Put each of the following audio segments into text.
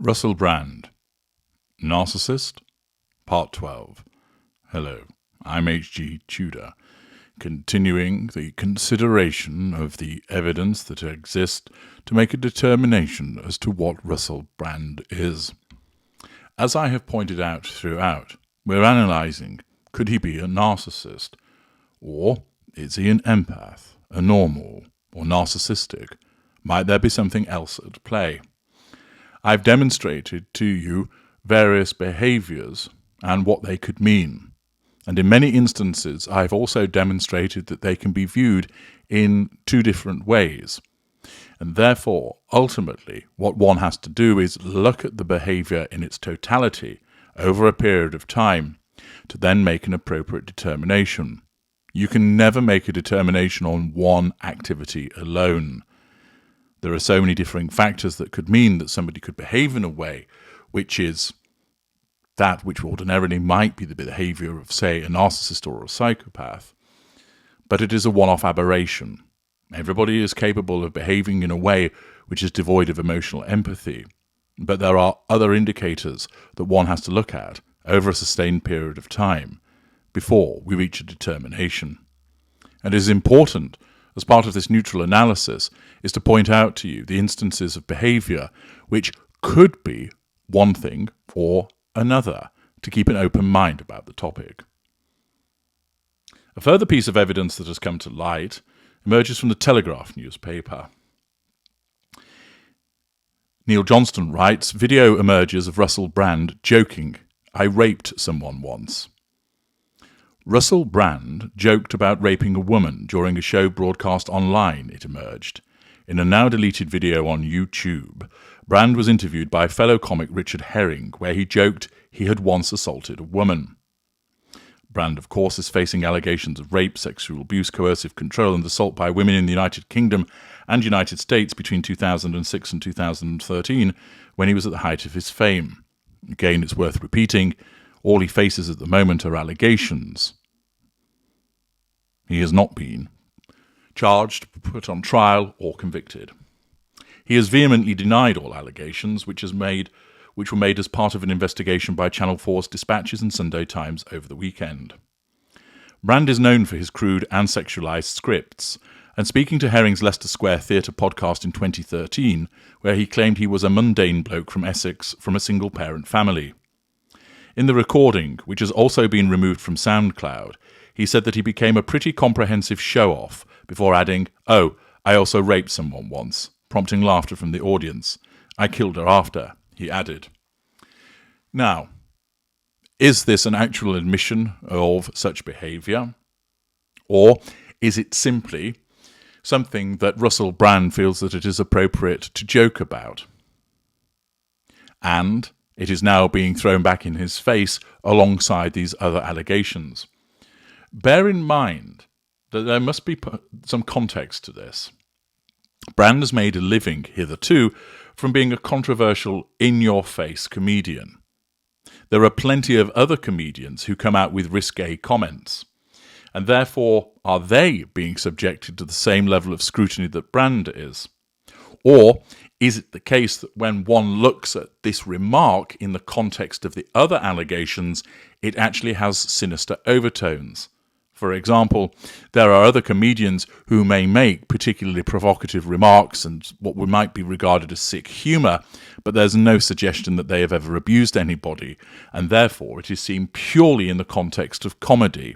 Russell Brand, Narcissist, Part 12. Hello, I'm H.G. Tudor, continuing the consideration of the evidence that exists to make a determination as to what Russell Brand is. As I have pointed out throughout, we're analysing, could he be a narcissist? Or is he an empath, a normal, or narcissistic? Might there be something else at play? I've demonstrated to you various behaviours and what they could mean. And in many instances, I've also demonstrated that they can be viewed in two different ways. And therefore, ultimately, what one has to do is look at the behaviour in its totality over a period of time to then make an appropriate determination. You can never make a determination on one activity alone. There are so many differing factors that could mean that somebody could behave in a way which is that which ordinarily might be the behaviour of, say, a narcissist or a psychopath. But it is a one-off aberration. Everybody is capable of behaving in a way which is devoid of emotional empathy. But there are other indicators that one has to look at over a sustained period of time before we reach a determination. And it is important, as part of this neutral analysis, is to point out to you the instances of behaviour which could be one thing or another, to keep an open mind about the topic. A further piece of evidence that has come to light emerges from the Telegraph newspaper. Neil Johnston writes, video emerges of Russell Brand joking, "I raped someone once." Russell Brand joked about raping a woman during a show broadcast online, it emerged. In a now-deleted video on YouTube, Brand was interviewed by fellow comic Richard Herring, where he joked he had once assaulted a woman. Brand, of course, is facing allegations of rape, sexual abuse, coercive control and assault by women in the United Kingdom and United States between 2006 and 2013, when he was at the height of his fame. Again, it's worth repeating, all he faces at the moment are allegations. He has not been charged, put on trial, or convicted. He has vehemently denied all allegations, which were made as part of an investigation by Channel 4's Dispatches and Sunday Times over the weekend. Brand is known for his crude and sexualised scripts, and speaking to Herring's Leicester Square Theatre podcast in 2013, where he claimed he was a mundane bloke from Essex from a single-parent family. In the recording, which has also been removed from SoundCloud, he said that he became a pretty comprehensive show-off before adding, "Oh, I also raped someone once," prompting laughter from the audience. "I killed her after," he added. Now, is this an actual admission of such behaviour? Or is it simply something that Russell Brand feels that it is appropriate to joke about? And it is now being thrown back in his face alongside these other allegations. Bear in mind that there must be some context to this. Brand has made a living hitherto from being a controversial, in-your-face comedian. There are plenty of other comedians who come out with risque comments, and therefore are they being subjected to the same level of scrutiny that Brand is? Or is it the case that when one looks at this remark in the context of the other allegations, it actually has sinister overtones? For example, there are other comedians who may make particularly provocative remarks and what might be regarded as sick humour, but there's no suggestion that they have ever abused anybody, and therefore it is seen purely in the context of comedy.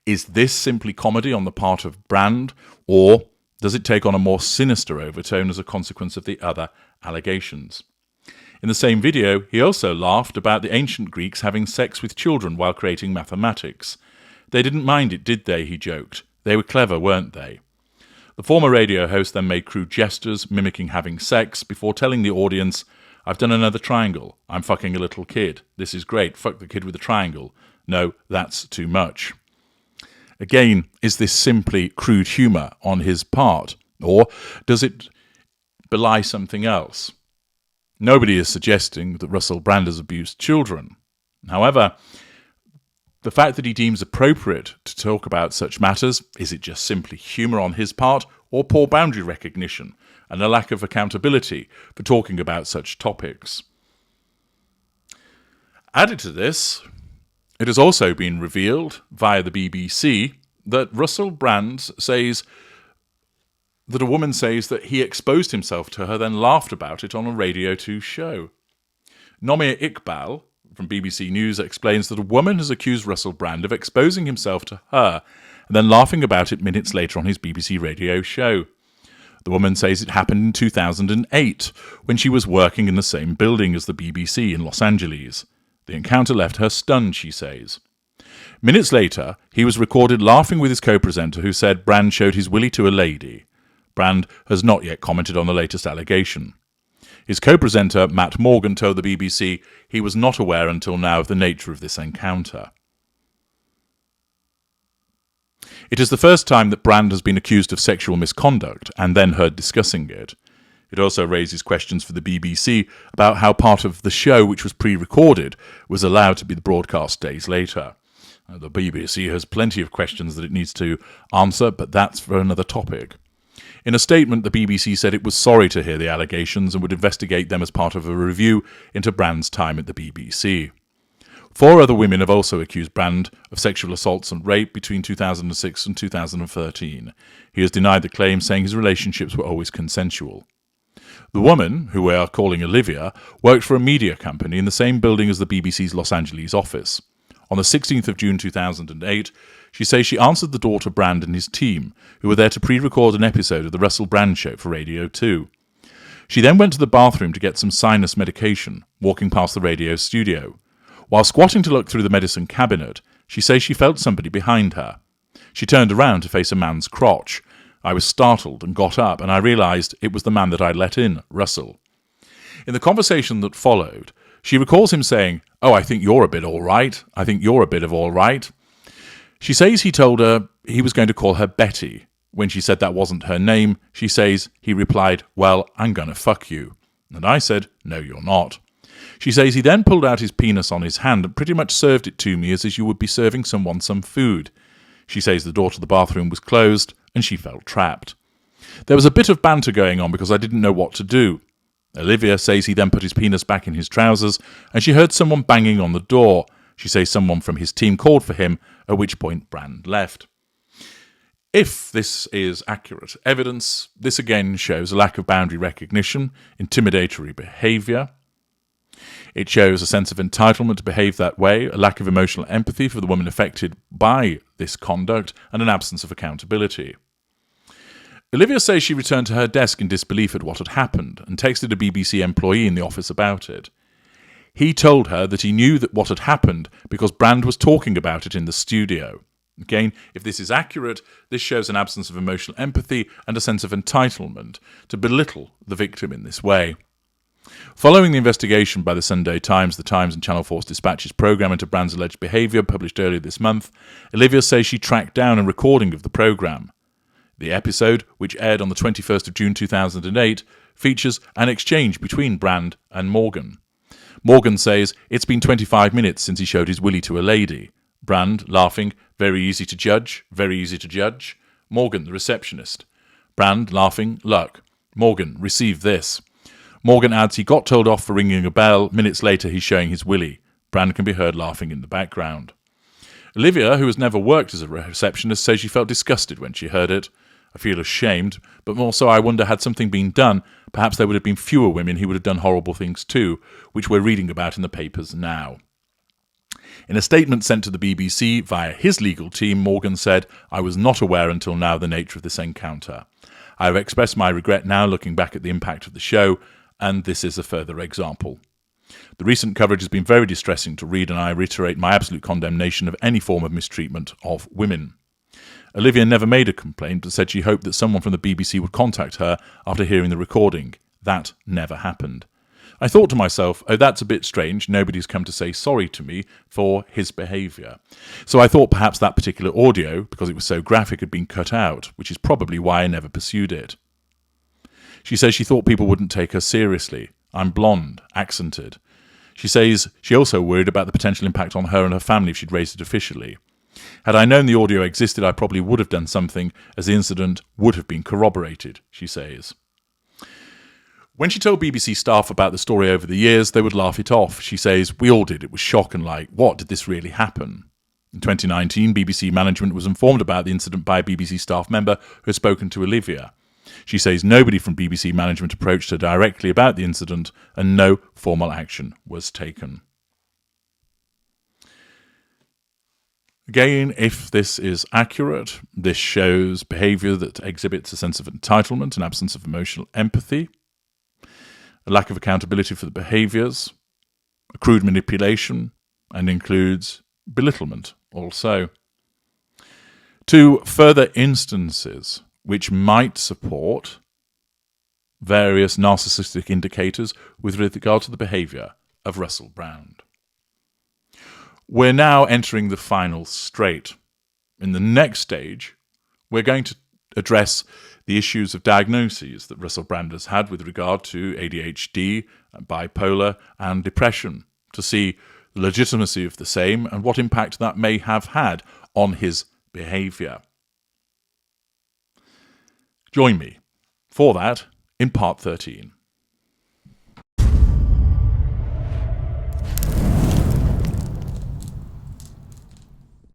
Is this simply comedy on the part of Brand, or does it take on a more sinister overtone as a consequence of the other allegations? In the same video, he also laughed about the ancient Greeks having sex with children while creating mathematics. They didn't mind it, did they, he joked. They were clever, weren't they? The former radio host then made crude gestures, mimicking having sex, before telling the audience, "I've done another triangle. I'm fucking a little kid. This is great. Fuck the kid with the triangle. No, that's too much." Again, is this simply crude humour on his part, or does it belie something else? Nobody is suggesting that Russell Brand has abused children. However, the fact that he deems appropriate to talk about such matters, is it just simply humour on his part, or poor boundary recognition and a lack of accountability for talking about such topics? Added to this, it has also been revealed via the BBC that Russell Brand says that a woman says that he exposed himself to her, then laughed about it on a Radio 2 show. Nomir Iqbal from BBC News explains that a woman has accused Russell Brand of exposing himself to her and then laughing about it minutes later on his BBC radio show. The woman says it happened in 2008 when she was working in the same building as the BBC in Los Angeles. The encounter left her stunned, she says. Minutes later, he was recorded laughing with his co-presenter who said Brand showed his willy to a lady. Brand has not yet commented on the latest allegation. His co-presenter, Matt Morgan, told the BBC he was not aware until now of the nature of this encounter. It is the first time that Brand has been accused of sexual misconduct and then heard discussing it. It also raises questions for the BBC about how part of the show, which was pre-recorded, was allowed to be broadcast days later. The BBC has plenty of questions that it needs to answer, but that's for another topic. In a statement, the BBC said it was sorry to hear the allegations and would investigate them as part of a review into Brand's time at the BBC. 4 other women have also accused Brand of sexual assaults and rape between 2006 and 2013. He has denied the claim, saying his relationships were always consensual. The woman, who we are calling Olivia, worked for a media company in the same building as the BBC's Los Angeles office. On the 16th of June 2008, she says she answered the door to Brand and his team, who were there to pre-record an episode of the Russell Brand Show for Radio 2. She then went to the bathroom to get some sinus medication, walking past the radio studio. While squatting to look through the medicine cabinet, she says she felt somebody behind her. She turned around to face a man's crotch. I was startled and got up, and I realised it was the man that I'd let in, Russell. In the conversation that followed, she recalls him saying, "Oh, I think you're a bit all right. I think you're a bit of all right." She says he told her he was going to call her Betty. When she said that wasn't her name, she says he replied, "Well, I'm gonna fuck you." And I said, "No, you're not." She says he then pulled out his penis on his hand and pretty much served it to me as you would be serving someone some food. She says the door to the bathroom was closed and she felt trapped. There was a bit of banter going on because I didn't know what to do. Olivia says he then put his penis back in his trousers and she heard someone banging on the door. She says someone from his team called for him, at which point Brand left. If this is accurate evidence, this again shows a lack of boundary recognition, intimidatory behaviour. It shows a sense of entitlement to behave that way, a lack of emotional empathy for the woman affected by this conduct, and an absence of accountability. Olivia says she returned to her desk in disbelief at what had happened and texted a BBC employee in the office about it. He told her that he knew that what had happened because Brand was talking about it in the studio. Again, if this is accurate, this shows an absence of emotional empathy and a sense of entitlement to belittle the victim in this way. Following the investigation by the Sunday Times, the Times and Channel 4's Dispatches programme into Brand's alleged behaviour published earlier this month, Olivia says she tracked down a recording of the programme. The episode, which aired on the 21st of June 2008, features an exchange between Brand and Morgan. Morgan says it's been 25 minutes since he showed his willy to a lady. Brand, laughing, "Very easy to judge, very easy to judge." Morgan, the receptionist. Brand, laughing, "Luck." Morgan, "Receive this." Morgan adds he got told off for ringing a bell. Minutes later, he's showing his willy. Brand can be heard laughing in the background. Olivia, who has never worked as a receptionist, says she felt disgusted when she heard it. "I feel ashamed, but more so I wonder had something been done, perhaps there would have been fewer women who would have done horrible things too, which we're reading about in the papers now." In a statement sent to the BBC via his legal team, Morgan said, "I was not aware until now of the nature of this encounter. I have expressed my regret now looking back at the impact of the show, and this is a further example. The recent coverage has been very distressing to read, and I reiterate my absolute condemnation of any form of mistreatment of women." Olivia never made a complaint, but said she hoped that someone from the BBC would contact her after hearing the recording. That never happened. I thought to myself, oh, that's a bit strange, nobody's come to say sorry to me for his behaviour. So I thought perhaps that particular audio, because it was so graphic, had been cut out, which is probably why I never pursued it. She says she thought people wouldn't take her seriously. I'm blonde, accented. She says she also worried about the potential impact on her and her family if she'd raised it officially. Had I known the audio existed, I probably would have done something, as the incident would have been corroborated, she says. When she told BBC staff about the story over the years, they would laugh it off. She says, "We all did. It was shock and like, what, did this really happen?" In 2019, BBC management was informed about the incident by a BBC staff member who had spoken to Olivia. She says nobody from BBC management approached her directly about the incident and no formal action was taken. Again, if this is accurate, this shows behaviour that exhibits a sense of entitlement, an absence of emotional empathy, a lack of accountability for the behaviours, a crude manipulation, and includes belittlement also. Two further instances which might support various narcissistic indicators with regard to the behaviour of Russell Brand. We're now entering the final straight. In the next stage, we're going to address the issues of diagnoses that Russell Brand has had with regard to ADHD, bipolar, and depression, to see the legitimacy of the same and what impact that may have had on his behaviour. Join me for that in part 13.